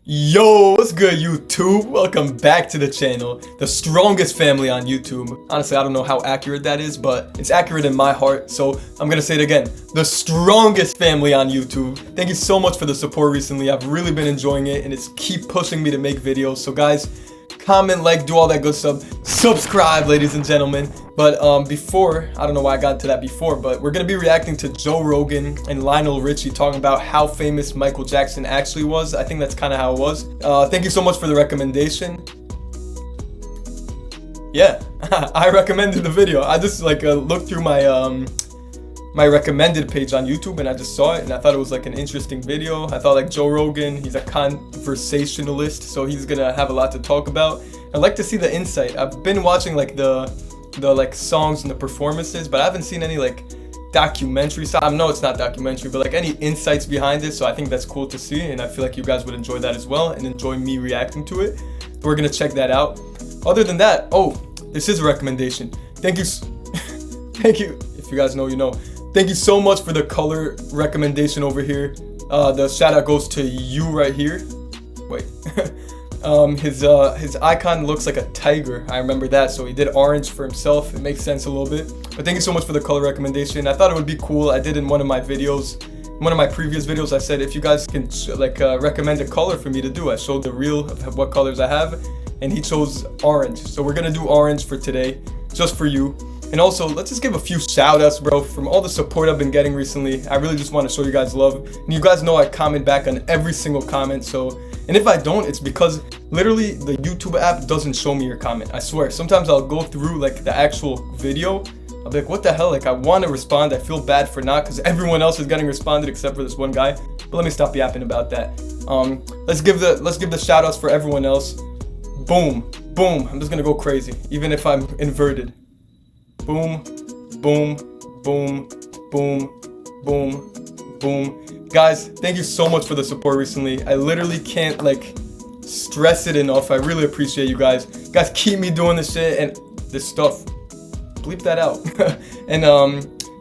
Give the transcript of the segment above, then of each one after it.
Yo, what's good YouTube? Welcome back to the channel, the strongest family on YouTube. Honestly, I don't know how accurate that is, but it's accurate in my heart, so I'm gonna say it again. The strongest family on YouTube. Thank you so much for the support recently. I've really been enjoying it, and it's keep pushing me to make videos. So guys, comment, like, do all that good stuff. Subscribe, ladies and gentlemen. But before, I don't know why I got into that before, but we're gonna be reacting to Joe Rogan and Lionel Richie talking about how famous Michael Jackson actually was. I think that's kind of how it was. Thank you so much for the recommendation. Yeah, I recommended the video. I just looked through my my recommended page on YouTube and I just saw it and I thought it was like an interesting video. I thought like Joe Rogan, he's a conversationalist, so he's gonna have a lot to talk about. I'd like to see the insight. I've been watching like the like songs and the performances, but I haven't seen any like documentary stuff. I know it's not documentary, but like any insights behind it, so I think that's cool to see, and I feel like you guys would enjoy that as well and enjoy me reacting to it. We're gonna check that out. Other than that, oh, this is a recommendation. Thank you. Thank you. If you guys know, you know. Thank you so much for the color recommendation over here. The shout out goes to you right here. Wait. His icon looks like a tiger. I remember that, so he did orange for himself. It makes sense a little bit. But thank you so much for the color recommendation. I thought it would be cool. I did in one of my videos, one of my previous videos, I said if you guys can recommend a color for me to do. I showed the reel of what colors I have, and he chose orange. So we're gonna do orange for today, just for you. And also, let's just give a few shout outs, bro, from all the support I've been getting recently. I really just want to show you guys love. And you guys know I comment back on every single comment, so, and if I don't, it's because literally the YouTube app doesn't show me your comment. I swear, sometimes I'll go through like the actual video. I'll be like, what the hell? Like, I want to respond. I feel bad for not, because everyone else is getting responded except for this one guy. But let me stop yapping about that. Let's give the shout outs for everyone else. Boom, boom. I'm just gonna go crazy, even if I'm inverted. Boom, boom, boom, boom, boom, boom. Guys, thank you so much for the support recently. I literally can't like stress it enough. I really appreciate you guys. Guys, keep me doing this shit and this stuff. Bleep that out. And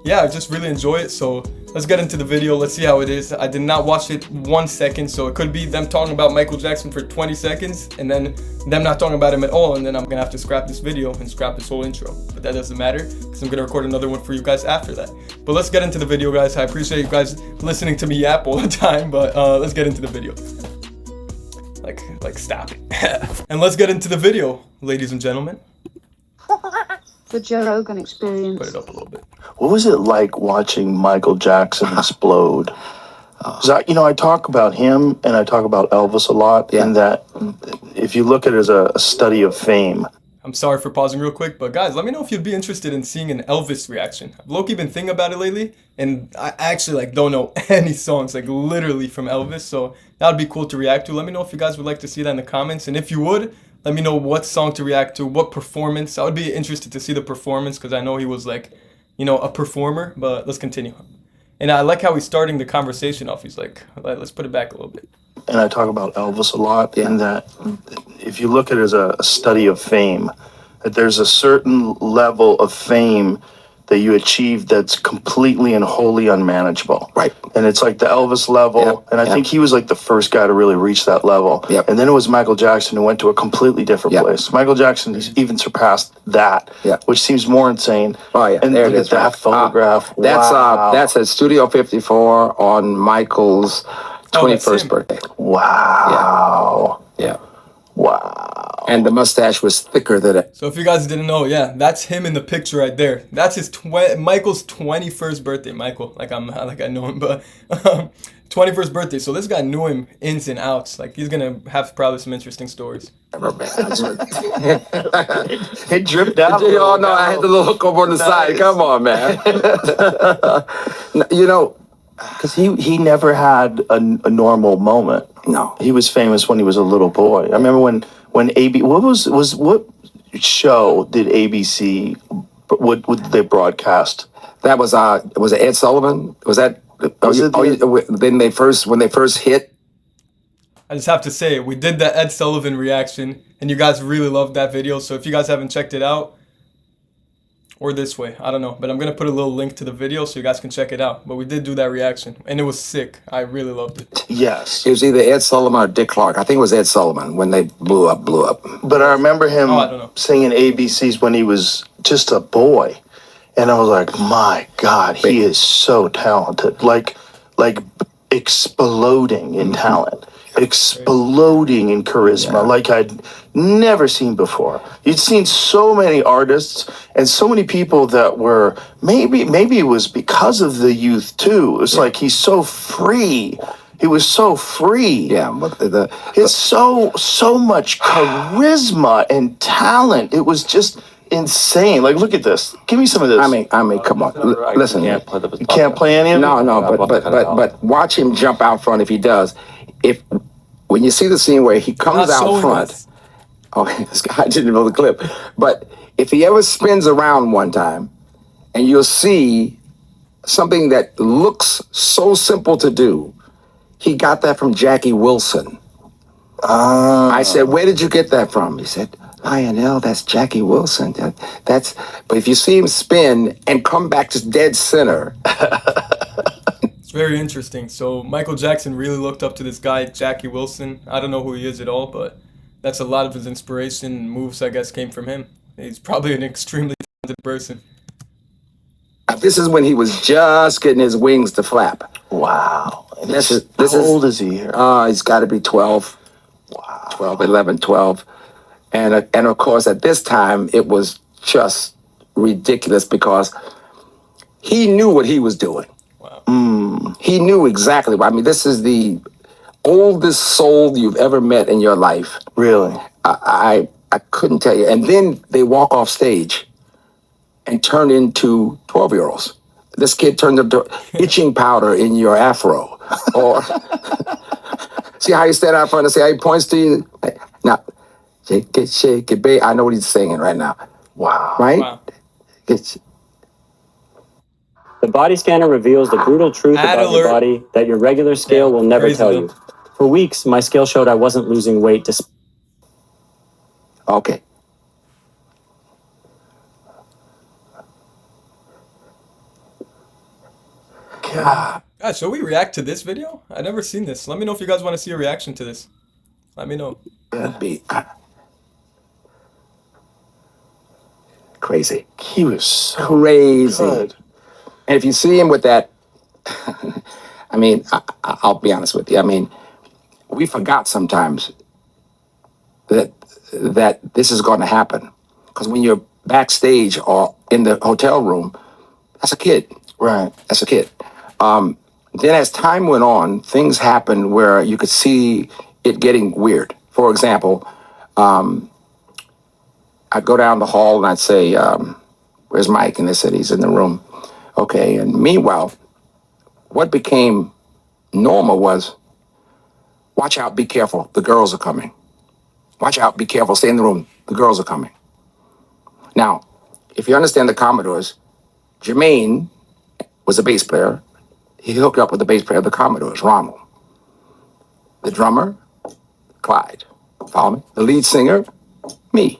yeah, I just really enjoy it. So let's get into the video. Let's see how it is. I did not watch it 1 second, so it could be them talking about Michael Jackson for 20 seconds and then them not talking about him at all, and then I'm gonna have to scrap this video and scrap this whole intro. But that doesn't matter, because I'm gonna record another one for you guys after that. But let's get into the video, guys. I appreciate you guys listening to me yap all the time, but let's get into the video. Like stop it. And let's get into the video, ladies and gentlemen. The Joe Rogan experience. Put it up a little bit. What was it like watching Michael Jackson explode? 'Cause I talk about him and I talk about Elvis a lot, in that if you look at it as a study of fame. I'm sorry for pausing real quick, but guys, let me know if you'd be interested in seeing an Elvis reaction. I've low-key been thinking about it lately, and I actually don't know any songs literally from Elvis, so that would be cool to react to. Let me know if you guys would like to see that in the comments, and if you would, let me know what song to react to, what performance. I would be interested to see the performance, because I know he was a performer. But let's continue. And I like how he's starting the conversation off. He's like, let's put it back a little bit. And I talk about Elvis a lot, in that if you look at it as a study of fame, that there's a certain level of fame that you achieve that's completely and wholly unmanageable. Right. And it's like the Elvis level, and I think he was like the first guy to really reach that level. Yep. And then it was Michael Jackson who went to a completely different place. Michael Jackson has even surpassed that, which seems more insane. Oh yeah, and there it is. That photograph. That's at Studio 54 on Michael's 21st birthday. Wow. Yeah. Wow. And the mustache was thicker than it. So if you guys didn't know, yeah, that's him in the picture right there. That's his Michael's 21st birthday. Michael, like I know him, but 21st birthday. So this guy knew him ins and outs. Like he's gonna have probably some interesting stories. It dripped out. Oh no, I had the little hook over on the side. Come on, man. Because he never had a normal moment. No. He was famous when he was a little boy. I remember when what show did ABC, what they broadcast? That was it Ed Sullivan? Was that when they first hit? I just have to say, we did the Ed Sullivan reaction, and you guys really loved that video. So if you guys haven't checked it out, or this way. I don't know, but I'm gonna put a little link to the video so you guys can check it out. But we did do that reaction, and it was sick. I really loved it. Yes. It was either Ed Sullivan or Dick Clark. I think it was Ed Sullivan when they blew up. But I remember him Oh, I don't know. singing ABCs when he was just a boy. And I was like, my God, he is so talented. Like exploding in talent, exploding in charisma, like I'd never seen before. You'd seen so many artists and so many people that were maybe it was because of the youth too. It was like he's so free. He was so free. Yeah, but It's so much charisma and talent. It was just insane. Like, look at this. Give me some of this. I mean, come on. Listen, You can't play any of it? no, but watch him jump out front if he does. When you see the scene where he comes Not out showing front, us. oh, this guy didn't know the clip. But if he ever spins around one time, and you'll see something that looks so simple to do, he got that from Jackie Wilson. I said, where did you get that from? He said, Lionel, that's Jackie Wilson. But if you see him spin and come back to dead center. It's very interesting. So Michael Jackson really looked up to this guy, Jackie Wilson. I don't know who he is at all, but that's a lot of his inspiration and moves, I guess, came from him. He's probably an extremely talented person. This is when he was just getting his wings to flap. Wow. And This is how old is he here? He's got to be 12. Wow. 12, 11, 12. And of course, at this time, it was just ridiculous because he knew what he was doing. Wow. He knew exactly what. I mean, this is the oldest soul you've ever met in your life. Really? I couldn't tell you. And then they walk off stage and turn into 12-year-olds. This kid turned into itching powder in your afro. Or see how you stand out front and see how he points to you? Now, shake it, babe. I know what he's singing right now. Wow. Right? Wow. It's, The body scanner reveals the brutal truth Ad about your alert. body that your regular scale will never crazy tell though. you. For weeks, my scale showed I wasn't losing weight despite okay. God. Guys, shall we react to this video? I've never seen this. Let me know if you guys want to see a reaction to this. Let me know. That'd be crazy. He was so Crazy. good. And if you see him with that, I mean, I'll be honest with you. I mean, we forgot sometimes that this is going to happen. Because when you're backstage or in the hotel room, that's a kid. Right. That's a kid. Then as time went on, things happened where you could see it getting weird. For example, I'd go down the hall and I'd say, where's Mike? And they said, he's in the room. Okay, and meanwhile, what became normal was, watch out, be careful, the girls are coming. Watch out, be careful, stay in the room, the girls are coming. Now, if you understand the Commodores, Jermaine was a bass player. He hooked up with the bass player of the Commodores, Ronald. The drummer, Clyde. Follow me? The lead singer, me.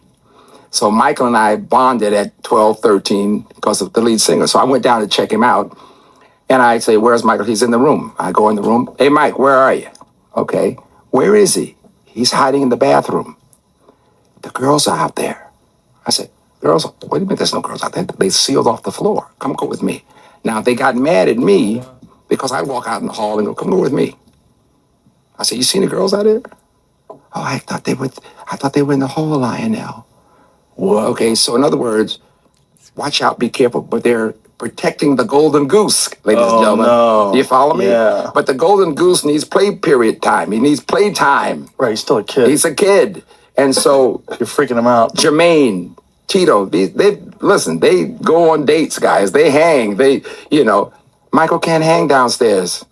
So Michael and I bonded at 12, 13 because of the lead singer. So I went down to check him out. And I say, where's Michael? He's in the room. I go in the room. Hey, Mike, where are you? Okay. Where is he? He's hiding in the bathroom. The girls are out there. I said, girls? What do you mean there's no girls out there? They sealed off the floor. Come go with me. Now, they got mad at me because I walk out in the hall and go, come go with me. I said, you seen the girls out there? Oh, I thought they were in the hall, Lionel. Well, okay, so in other words, watch out, be careful. But they're protecting the golden goose, ladies and gentlemen. No. You follow me? Yeah. But the golden goose needs play period time. He needs play time. Right, he's still a kid. He's a kid. And so You're freaking him out. Jermaine, Tito, they go on dates, guys. They hang. Michael can't hang downstairs.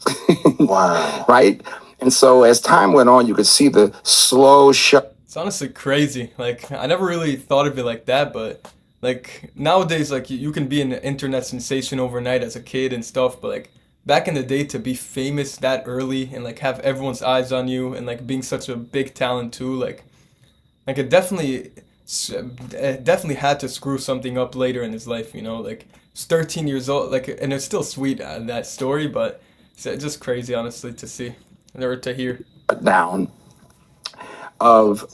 Wow. Right? And so as time went on, you could see the slow It's honestly crazy. Like, I never really thought of it like that, but like nowadays, like you can be an internet sensation overnight as a kid and stuff, but like back in the day to be famous that early and like have everyone's eyes on you and like being such a big talent too, like it definitely definitely had to screw something up later in his life, you know, like he's 13 years old, like, and it's still sweet, that story, but it's just crazy, honestly, to see or to hear. Down of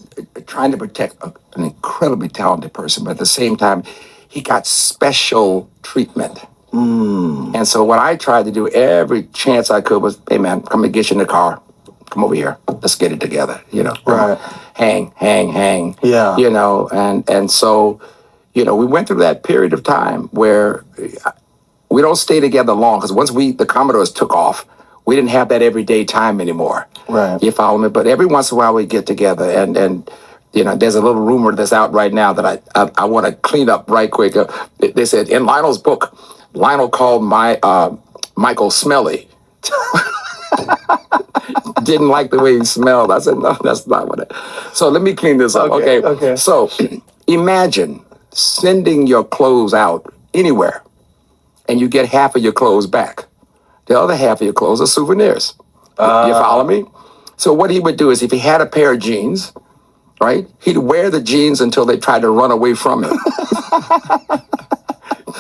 trying to protect an incredibly talented person, but at the same time, he got special treatment. And so what I tried to do every chance I could was, hey man, come and get you in the car. Come over here. Let's get it together. You know, Right. Hang. Yeah. You know, and so, you know, we went through that period of time where we don't stay together long, because once the Commodores took off, we didn't have that everyday time anymore. Right. You follow me? But every once in a while we get together, and you know, there's a little rumor that's out right now that I want to clean up right quick. They said in Lionel's book, Lionel called Michael smelly. Didn't like the way he smelled. I said, no, that's not what it. So let me clean this up. Okay. So imagine sending your clothes out anywhere and you get half of your clothes back. The other half of your clothes are souvenirs. You follow me? So what he would do is, if he had a pair of jeans, right, he'd wear the jeans until they tried to run away from him.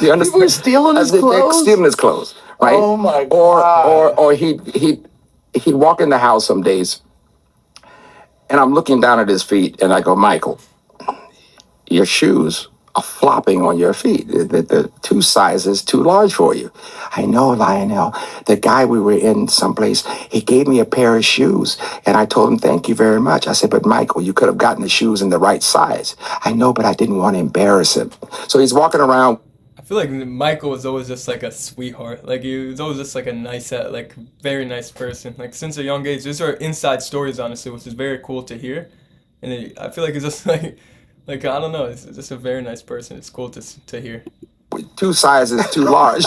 You understand? People were stealing his They're clothes? stealing his clothes, right? Oh my God. Or he'd walk in the house some days, and I'm looking down at his feet, and I go, Michael, your shoes are flopping on your feet. They're 2 sizes too large for you. I know, Lionel. The guy we were in someplace, he gave me a pair of shoes, and I told him, thank you very much. I said, but Michael, you could have gotten the shoes in the right size. I know, but I didn't want to embarrass him. So he's walking around. I feel like Michael was always just like a sweetheart. Like he was always just like a nice, like very nice person. Like since a young age, these are inside stories, honestly, which is very cool to hear. And I feel like it's just like I don't know, it's just a very nice person. It's cool to hear. 2 sizes too large.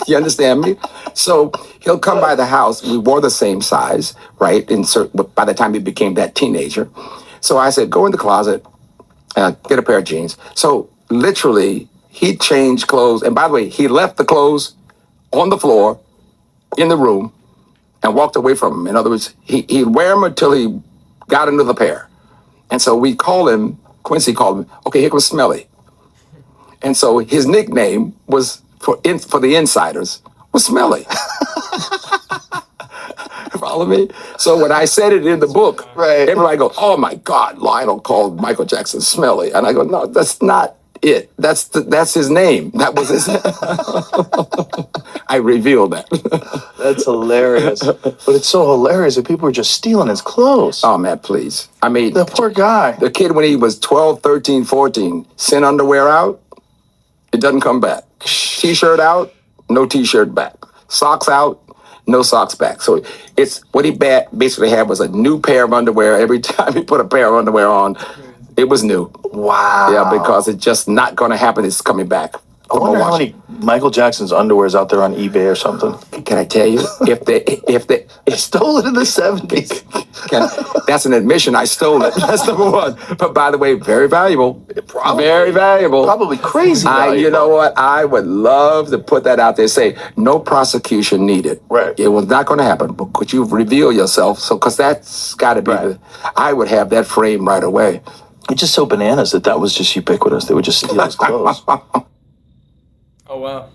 You understand me? So he'll come by the house. We wore the same size, right? By the time he became that teenager. So I said, go in the closet, get a pair of jeans. So literally, he changed clothes. And by the way, he left the clothes on the floor in the room and walked away from them. In other words, he'd wear them until he got another pair. And so we call him, Quincy called him, okay, here comes Smelly. And so his nickname was, for the insiders, was Smelly. Follow me? So when I said it in the book, Right. everybody goes, oh my God, Lionel called Michael Jackson Smelly. And I go, no, that's not it. That's his name. That was his name. I revealed that. That's hilarious. But it's so hilarious that people were just stealing his clothes. Oh man, please. I mean, The poor guy. the kid, when he was 12, 13, 14, sent underwear out, it doesn't come back. T-shirt out, no T-shirt back. Socks out, no socks back. So it's what he basically had was a new pair of underwear. Every time he put a pair of underwear on, it was new. Wow. Yeah, because it's just not going to happen. It's coming back. I wonder how many Michael Jackson's underwears out there on eBay or something. Can I tell you, if they Stole it in the 70s. that's an admission. I stole it. That's number one. But by the way, very valuable. Probably. Very valuable. Probably crazy You valuable. know what? I would love to put that out there. Say no prosecution needed. Right. It was not going to happen. But could you reveal yourself? So, because that's got to be Right. I would have that frame right away. It's just so bananas that was just ubiquitous. They would just steal his clothes. Oh wow.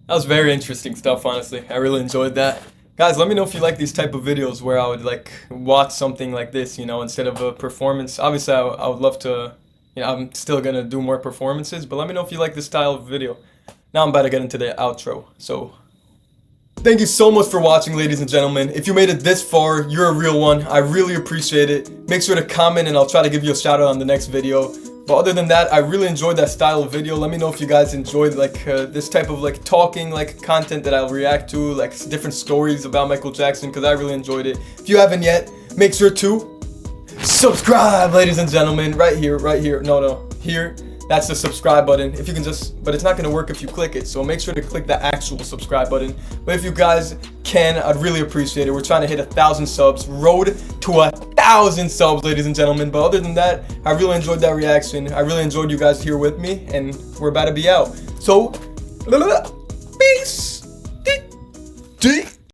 That was very interesting stuff, honestly. I really enjoyed that. Guys, let me know if you like these type of videos where I would like watch something like this, you know, instead of a performance. Obviously, I would love to, you know, I'm still going to do more performances, but let me know if you like this style of video. Now I'm about to get into the outro. So, thank you so much for watching, ladies and gentlemen. If you made it this far, you're a real one. I really appreciate it. Make sure to comment and I'll try to give you a shout out on the next video. But other than that, I really enjoyed that style of video. Let me know if you guys enjoyed like this type of like talking like content that I'll react to, like different stories about Michael Jackson, because I really enjoyed it. If you haven't yet, make sure to subscribe, ladies and gentlemen. Right here, no, here. That's the subscribe button. If you can just, but it's not gonna work if you click it. So make sure to click the actual subscribe button. But if you guys can, I'd really appreciate it. We're trying to hit 1,000 subs. Road to 1,000 subs, ladies and gentlemen. But other than that, I really enjoyed that reaction. I really enjoyed you guys here with me, and we're about to be out. So, peace.